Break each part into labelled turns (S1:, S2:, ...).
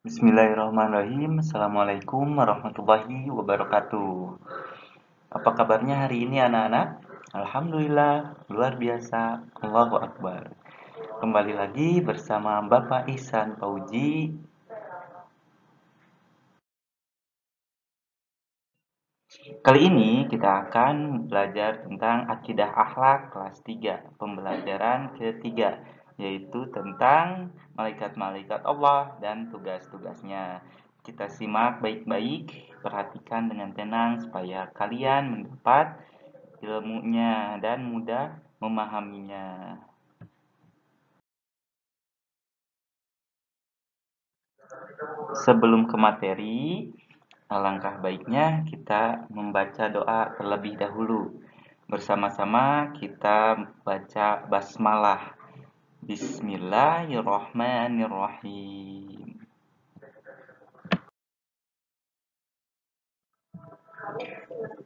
S1: Bismillahirrahmanirrahim. Assalamualaikum warahmatullahi wabarakatuh. Apa kabarnya hari ini anak-anak? Alhamdulillah, luar biasa. Allahu Akbar. Kembali lagi bersama Bapak Ihsan Fauji. Kali ini kita akan belajar tentang akidah akhlak kelas 3, pembelajaran ketiga, yaitu tentang malaikat-malaikat Allah dan tugas-tugasnya. Kita simak baik-baik, perhatikan dengan tenang supaya kalian mendapat ilmunya dan mudah memahaminya. Sebelum ke materi, alangkah baiknya kita membaca doa terlebih dahulu. Bersama-sama kita baca basmalah. Bismillahirrahmanirrahim.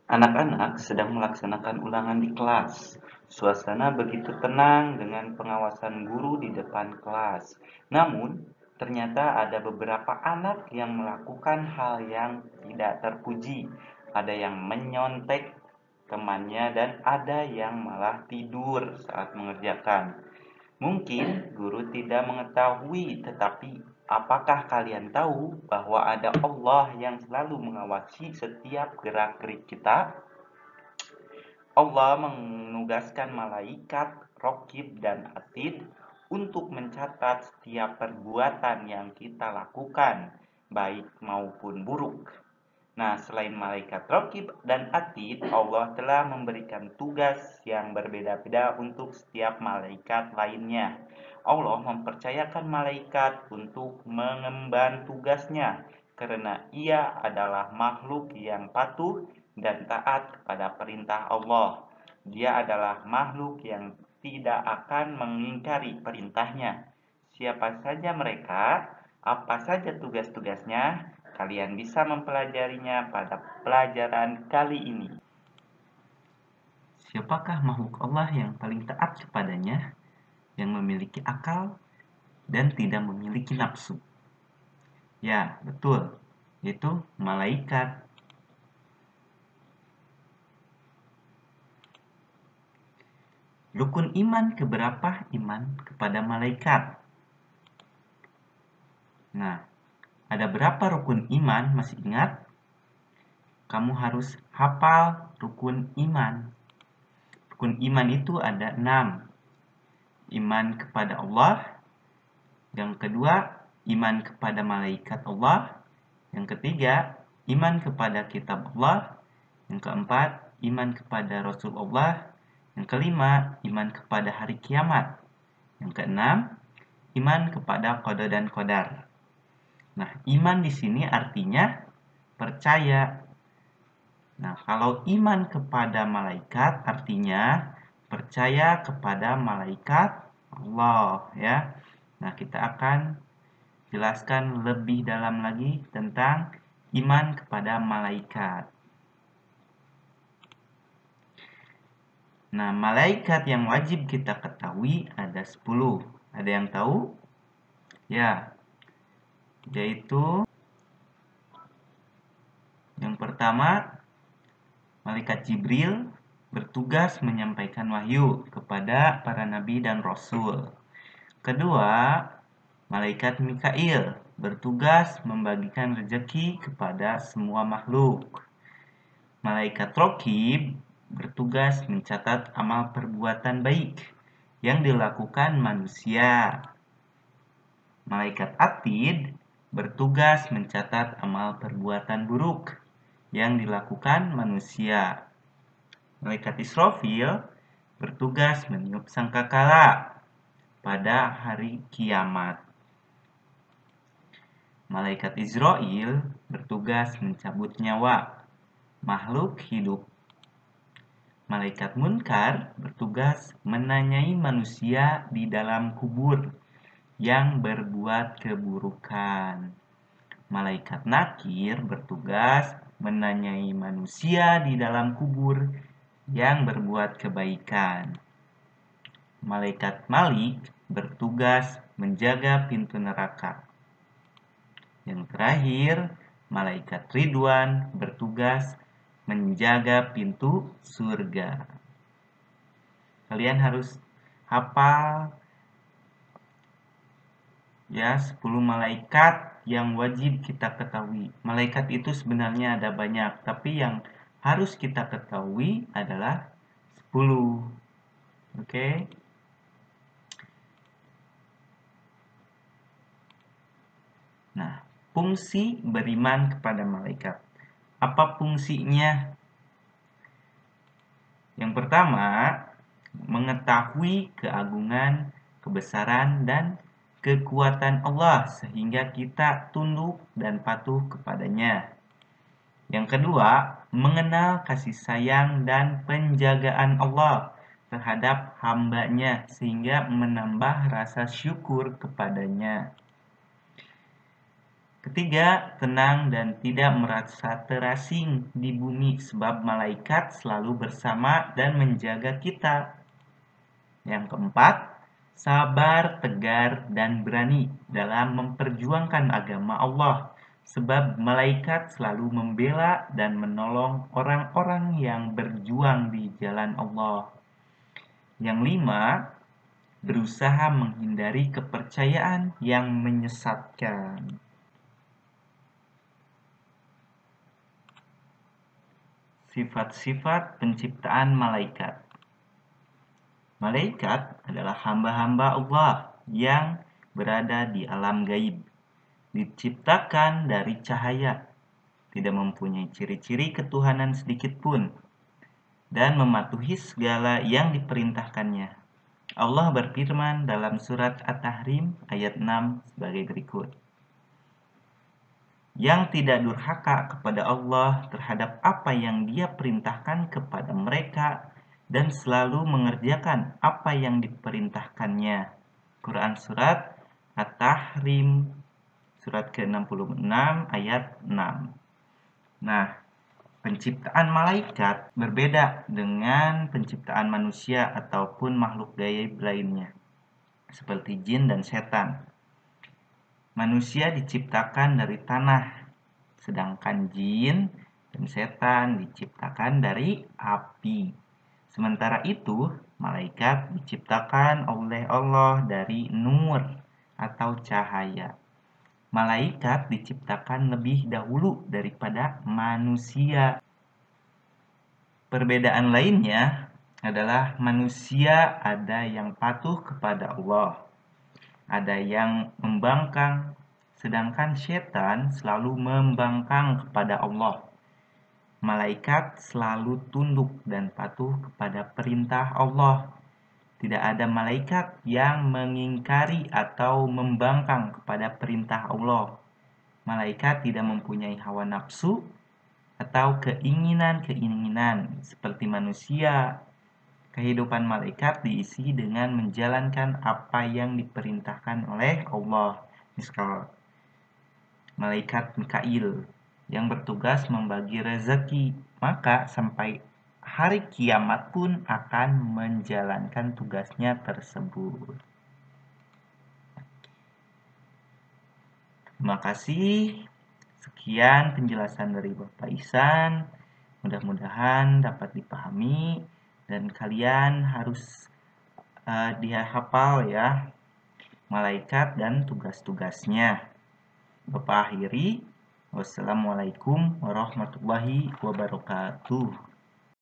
S1: Anak-anak sedang melaksanakan ulangan di kelas. Suasana begitu tenang dengan pengawasan guru di depan kelas. Namun, ternyata ada beberapa anak yang melakukan hal yang tidak terpuji. Ada yang menyontek temannya dan ada yang malah tidur saat mengerjakan. Mungkin guru tidak mengetahui, tetapi apakah kalian tahu bahwa ada Allah yang selalu mengawasi setiap gerak-gerik kita? Allah menugaskan malaikat Raqib dan Atid untuk mencatat setiap perbuatan yang kita lakukan, baik maupun buruk. Nah, selain malaikat Raqib dan Atid, Allah telah memberikan tugas yang berbeda-beda untuk setiap malaikat lainnya. Allah mempercayakan malaikat untuk mengemban tugasnya karena ia adalah makhluk yang patuh dan taat kepada perintah Allah. Dia adalah makhluk yang tidak akan mengingkari perintahnya. Siapa saja mereka, apa saja tugas-tugasnya, kalian bisa mempelajarinya pada pelajaran kali ini. Siapakah makhluk Allah yang paling taat kepadanya, yang memiliki akal dan tidak memiliki nafsu? Ya, betul, yaitu malaikat. Rukun iman keberapa iman kepada malaikat? Nah, ada berapa rukun iman? Masih ingat? Kamu harus hafal rukun iman. Rukun iman itu ada 6. Iman kepada Allah. Yang kedua, iman kepada malaikat Allah. Yang ketiga, iman kepada kitab Allah. Yang keempat, iman kepada Rasul Allah. Yang kelima, iman kepada hari kiamat. Yang keenam, iman kepada qada dan qadar. Nah, iman di sini artinya percaya. Nah, kalau iman kepada malaikat artinya percaya kepada malaikat Allah, ya. Nah, kita akan jelaskan lebih dalam lagi tentang iman kepada malaikat. Nah, malaikat yang wajib kita ketahui ada 10. Ada yang tahu? Ya, yaitu yang pertama, malaikat Jibril bertugas menyampaikan wahyu kepada para nabi dan rasul. Kedua, malaikat Mikail bertugas membagikan rezeki kepada semua makhluk. Malaikat Raqib bertugas mencatat amal perbuatan baik yang dilakukan manusia. Malaikat Atid bertugas mencatat amal perbuatan buruk yang dilakukan manusia. Malaikat Israfil bertugas meniup sangkakala pada hari kiamat. Malaikat Israel bertugas mencabut nyawa makhluk hidup. Malaikat Munkar bertugas menanyai manusia di dalam kubur yang berbuat keburukan. Malaikat Nakir bertugas menanyai manusia di dalam kubur yang berbuat kebaikan. Malaikat Malik bertugas menjaga pintu neraka. Yang terakhir, malaikat Ridwan bertugas menjaga pintu surga. Kalian harus hafal ya 10 malaikat yang wajib kita ketahui. Malaikat itu sebenarnya ada banyak, tapi yang harus kita ketahui adalah 10. Oke? Nah, fungsi beriman kepada malaikat. Apa fungsinya? Yang pertama, mengetahui keagungan, kebesaran, dan kekuatan Allah sehingga kita tunduk dan patuh kepadanya. Yang kedua, mengenal kasih sayang dan penjagaan Allah terhadap hambanya sehingga menambah rasa syukur kepadanya. Ketiga, tenang dan tidak merasa terasing di bumi sebab malaikat selalu bersama dan menjaga kita. Yang keempat, sabar, tegar, dan berani dalam memperjuangkan agama Allah sebab malaikat selalu membela dan menolong orang-orang yang berjuang di jalan Allah. Yang lima, berusaha menghindari kepercayaan yang menyesatkan. Sifat-sifat penciptaan malaikat. Malaikat adalah hamba-hamba Allah yang berada di alam gaib. Diciptakan dari cahaya, tidak mempunyai ciri-ciri ketuhanan sedikit pun, dan mematuhi segala yang diperintahkannya. Allah berfirman dalam surat At-Tahrim ayat 6 sebagai berikut. Yang tidak durhaka kepada Allah terhadap apa yang Dia perintahkan kepada mereka dan selalu mengerjakan apa yang diperintahkannya. Quran surat At-Tahrim surat ke-66 ayat 6. Nah, penciptaan malaikat berbeda dengan penciptaan manusia ataupun makhluk gaib lainnya, seperti jin dan setan. Manusia diciptakan dari tanah, sedangkan jin dan setan diciptakan dari api. Sementara itu, malaikat diciptakan oleh Allah dari nur atau cahaya. Malaikat diciptakan lebih dahulu daripada manusia. Perbedaan lainnya adalah manusia ada yang patuh kepada Allah, ada yang membangkang, sedangkan setan selalu membangkang kepada Allah. Malaikat selalu tunduk dan patuh kepada perintah Allah. Tidak ada malaikat yang mengingkari atau membangkang kepada perintah Allah. Malaikat tidak mempunyai hawa nafsu atau keinginan-keinginan seperti manusia. Kehidupan malaikat diisi dengan menjalankan apa yang diperintahkan oleh Allah. Misal, malaikat Mikail yang bertugas membagi rezeki, maka sampai hari kiamat pun akan menjalankan tugasnya tersebut. Terima kasih. Sekian penjelasan dari Bapak Ihsan. Mudah-mudahan dapat dipahami dan kalian harus dihafal ya malaikat dan tugas-tugasnya. Bapak akhiri. Wassalamualaikum warahmatullahi wabarakatuh.